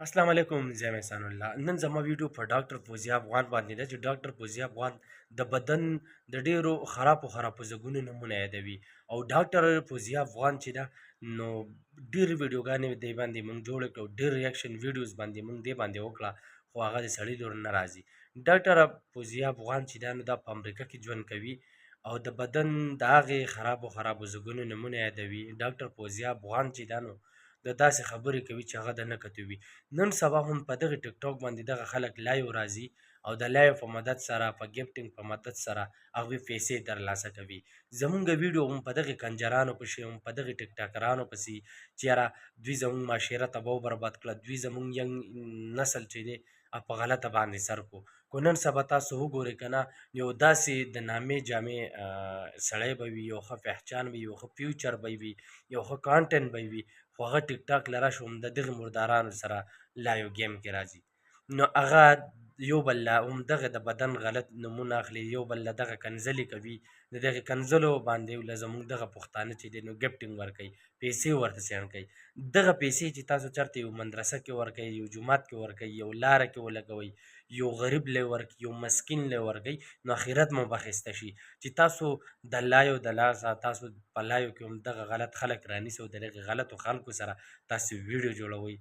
السلام علیکم زه احسان الله نن زما ویډیو په ډاکټر فوزیه افغان باندې ده چې ډاکټر فوزیه افغان د بدن د ډیرو خرابو زګونو نمونه یادوي او ډاکټر فوزیه افغان چې ده نو ډیر ویډیوګانې دی باندې مونږ جوړ کړو ډیر ریاکشن ویډیوز باندې مونږ دی باندې وکړه خو هغه د سړي لور نه راځي ډاکټر فوزیه افغان چې ده نو دا په امریکا کې ژوند کوي او د بدن د هغې خرابو زګونو نمونه یادوي ډاکټر فوزیه افغان چې ده نو د داسې خبرې کوي چې هغه د نه کتو وي نن سبا هم په دغه ټیک ټاک باندې دغه خلک لایو راځي او د لایو په مدد سره په ګفټینګ په مدد سره هغوی پیسې ترلاسه کوي زمونږ ویډیو هم په دغې کنجرانو پسې هم په دغې ټیک ټاکرانو پسې چې یاره دوی زمونږ معاشره تباه و برباد کړه دوی زمونږ ینګ نسل چې دی په غلطه باندې سر کو نن سبا تاسو وګورئ که نه یو داسې د نامې جامې سړی به وي یو ښه پهچان وي یو ښه فیوچر به وي یو ښه کانټینټ به وي خو هغه ټیک ټاک له راشي هم د دغې مردارانو سره لایو گیم کې راځي نو هغه یو بل له همدغه د بدن غلط نومونه اخلي یو بل له دغه کنځلې کوي د دغې کنځلو باندې له زموږ دغه پښتانه چې دی نو ګفټینګ ورکوي پیسې ورته سینډ کوي دغه پیسې چې تاسو چېرته یو مدرسه کې ورکوئ یو جومات کې ورکوئ یو لاره کې ولګوئ یو غریب لی ورکوي یو مسکین لی ورکوي نو آخرت مو به ښایسته شي چې تاسو د لایو د لاسه تاسو په لایو کې هم دغه غلط خلک رانیسئ او د دغې غلطو خلکو سره تاسو ویډیو جوړوئ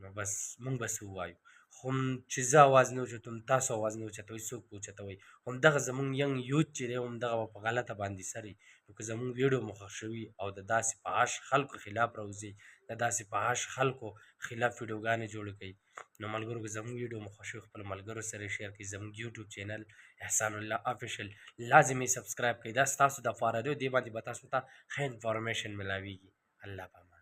نو بس مونږ به څه ووایو خو چې زه اواز نه اوچتوم تاسو اواز نه اوچتوئ څوک به اوچتوئ همدغه زمونږ ینګ یوت چې دی همدغه به په غلطه باندې سر وي نو که زمونږ ویډیو مو خوښ شوي او د داسې فحش خلکو خلاف راوځئ د داسې فحش خلکو خلاف ویډیوګانې جوړې کوئ نو ملګرو که زمونږ ویډیو مو خوښ وي خپلو ملګرو سره یې شیر کړئ زمونږ یوټیوب چینل احسان الله افیشل لازمي سبسکرایب کړئ دا ستاسو دپاره دی دې باندې به تاسو ته ښه انفارمیشن ملاویږي الله پامان